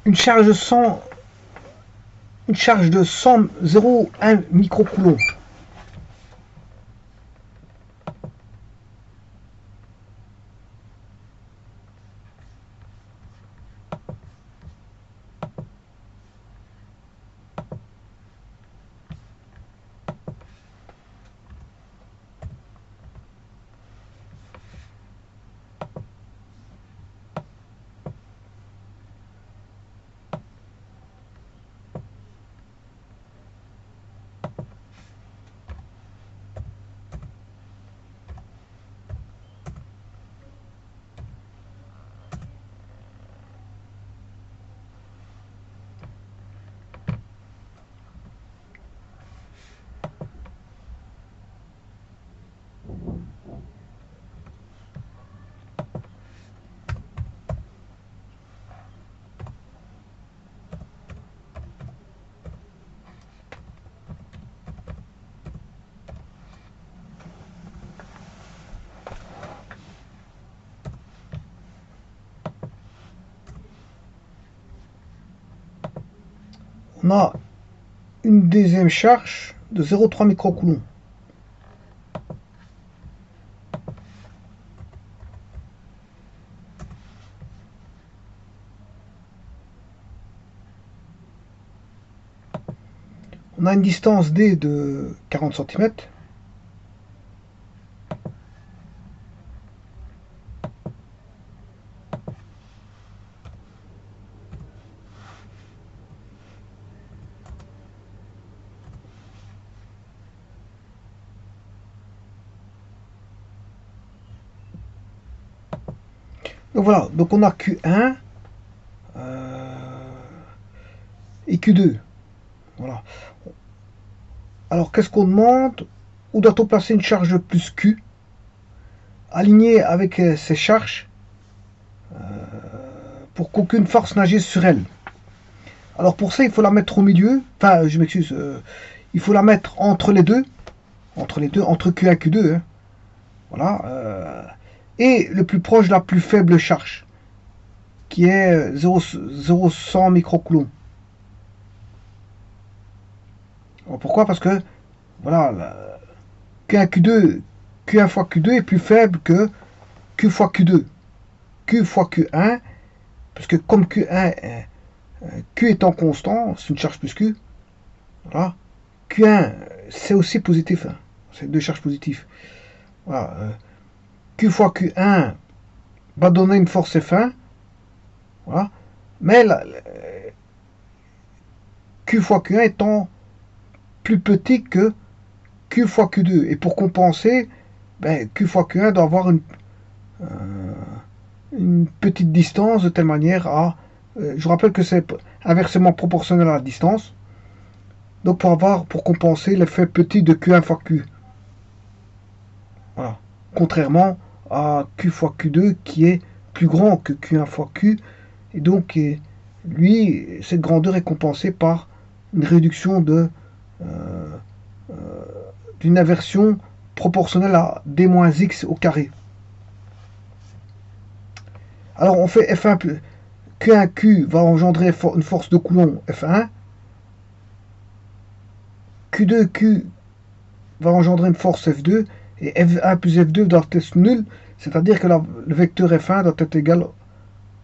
une charge de 100, une charge de 0,1 microcoulomb. On a une deuxième charge de 0,3 microcoulomb. On a une distance D de 40 cm. Donc voilà, donc on a Q1 et Q2. Voilà. Alors qu'est-ce qu'on demande? Où doit-on placer une charge plus Q alignée avec ces charges pour qu'aucune force n'agisse sur elle? Alors pour ça, il faut la mettre au milieu. Enfin, je m'excuse. Il faut la mettre entre les deux. Entre Q1 et Q2. Hein. Voilà. Et le plus proche de la plus faible charge, qui est 0,100 microcoulomb. Pourquoi? Parce que voilà, Q1 Q2, Q1 fois Q2 est plus faible que Q fois Q2. Q fois Q1, parce que comme Q étant constant, c'est une charge plus Q. Voilà. Q1, c'est aussi positif. Hein. C'est deux charges positives. Voilà. Q fois Q1 va donner une force F1. Voilà. Mais Q fois Q1 étant plus petit que Q fois Q2. Et pour compenser, ben, Q fois Q1 doit avoir une petite distance de telle manière à... je rappelle que c'est inversement proportionnel à la distance. Donc pour compenser l'effet petit de Q1 fois Q. Voilà. Contrairement à Q fois Q2 qui est plus grand que Q1 fois Q. Et donc, lui, cette grandeur est compensée par une réduction d'une inversion proportionnelle à d-x au carré. Alors on fait F1 plus Q1Q va engendrer une force de Coulomb F1. Q2Q va engendrer une force F2. Et F1 plus F2 doit être nul. C'est-à-dire que le vecteur F1 doit être égal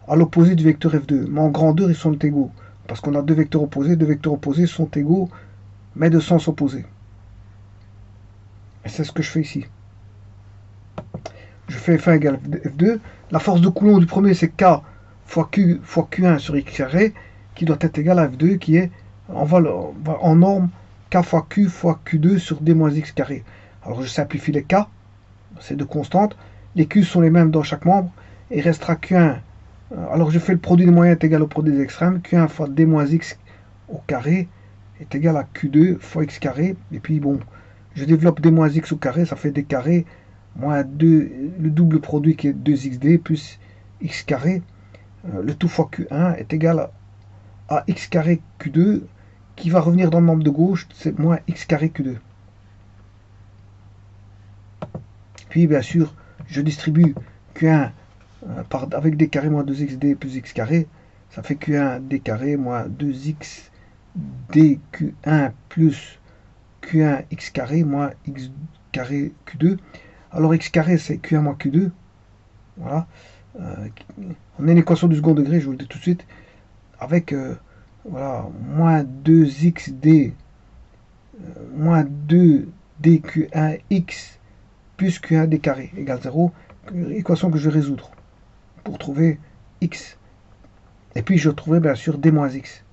à l'opposé du vecteur F2. Mais en grandeur, ils sont égaux. Parce qu'on a deux vecteurs opposés sont égaux, mais de sens opposé. Et c'est ce que je fais ici. Je fais F1 égale F2. La force de Coulomb du premier, c'est K fois Q1 sur X carré, qui doit être égal à F2, qui est en norme K fois Q2 sur D-X carré. Alors je simplifie les K, c'est deux constantes. Les Q sont les mêmes dans chaque membre, et il restera Q1. Alors je fais le produit des moyens est égal au produit des extrêmes. Q1 fois D-X au carré est égal à Q2 fois X carré. Et puis bon, je développe D-X au carré, ça fait D carré moins 2, le double produit qui est 2xd plus x carré, le tout fois q1 est égal à x carré q2 qui va revenir dans le membre de gauche, c'est moins x carré q2. Puis bien sûr, je distribue q1 avec d carré moins 2xd plus x carré, ça fait Q1D carré moins 2x dQ1 plus Q1x carré moins x carré Q2. Alors x carré c'est Q1 moins Q2. Voilà. On a une équation du second degré, je vous le dis tout de suite, avec voilà, moins 2xd moins 2dq1x plus q1d carré égale 0. Équation que je vais résoudre pour trouver x. Et puis je trouverai bien sûr d moins x.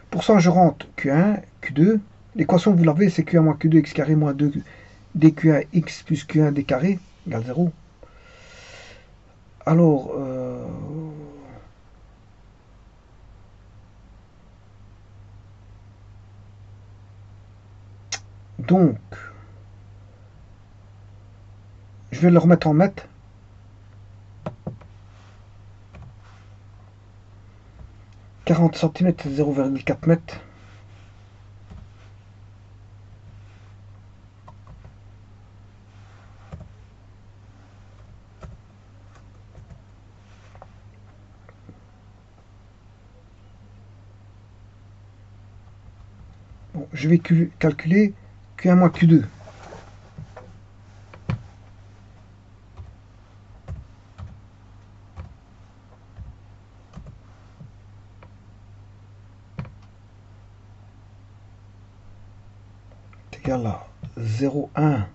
Pour ça, je rentre Q1, Q2. L'équation, vous l'avez, c'est Q1 moins Q2, x carré moins 2 dQ1 x plus Q1 d carré égale 0. Alors, donc, je vais le remettre en mètres. 40 cm, c'est 0,4 mètres. Bon, je vais calculer Q1 moins Q2. C'est égal à 0,1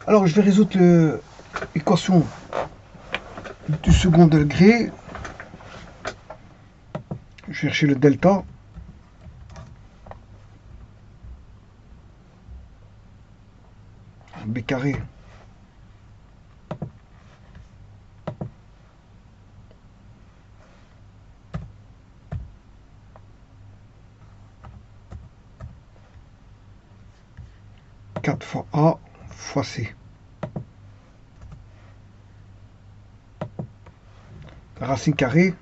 Alors, je vais résoudre l'équation du second degré. Je vais chercher le delta. B carré. Fois A fois C. La racine carrée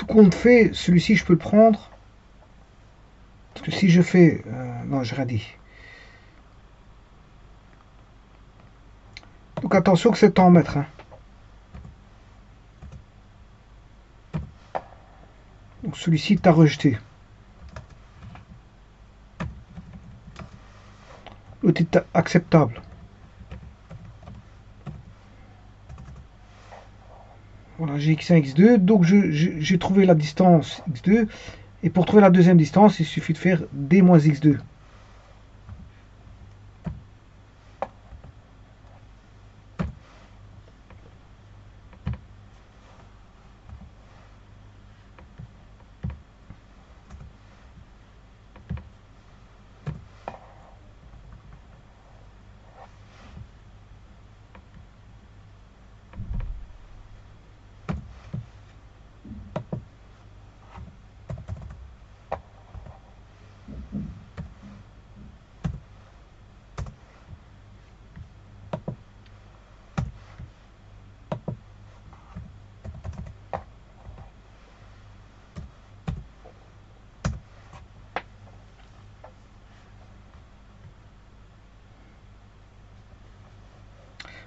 tout compte fait, celui-ci, je peux le prendre. Parce que si je fais... non, j'ai rien dit. Donc attention que c'est en mètres. Hein. Donc celui-ci, tu as rejeté. L'autre est acceptable. Voilà, j'ai x1, x2. Donc j'ai trouvé la distance x2. Et pour trouver la deuxième distance, il suffit de faire d moins x2.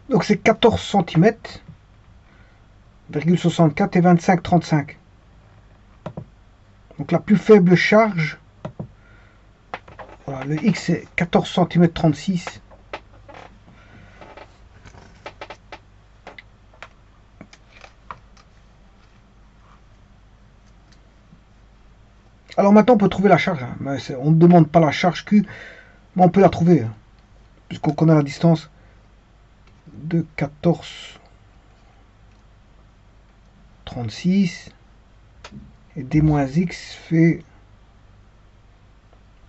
Donc c'est 14 cm, 64 et 25,35. Donc la plus faible charge, voilà, le X est 14 cm 36. Alors maintenant on peut trouver la charge, hein. Mais on ne demande pas la charge Q, mais on peut la trouver, hein, puisqu'on connaît la distance de 14 36 et d moins x fait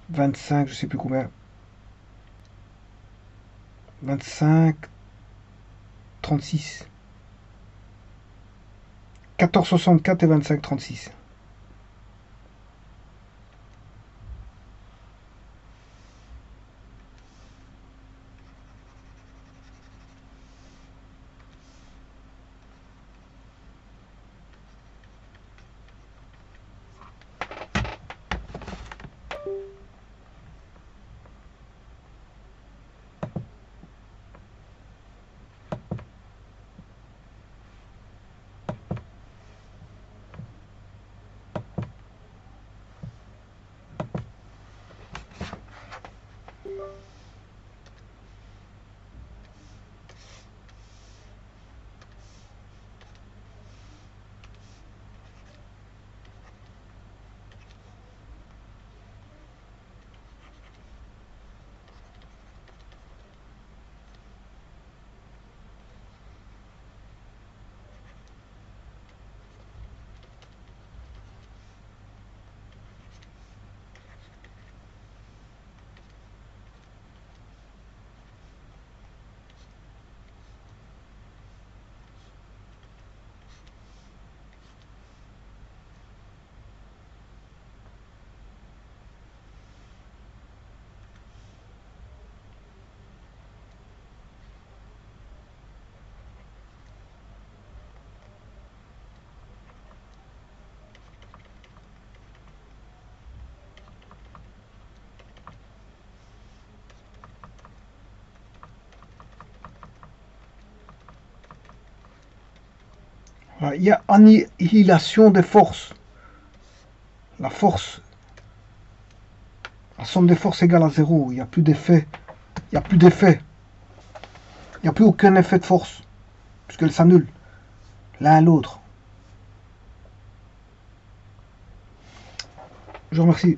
25, je sais plus combien, 25 36, 14,64 et 25,36. Voilà, il y a annihilation des forces. La force, la somme des forces égale à 0. Il n'y a plus d'effet. Il n'y a plus d'effet. Il n'y a plus aucun effet de force. Puisqu'elles s'annulent l'un à l'autre. Je vous remercie.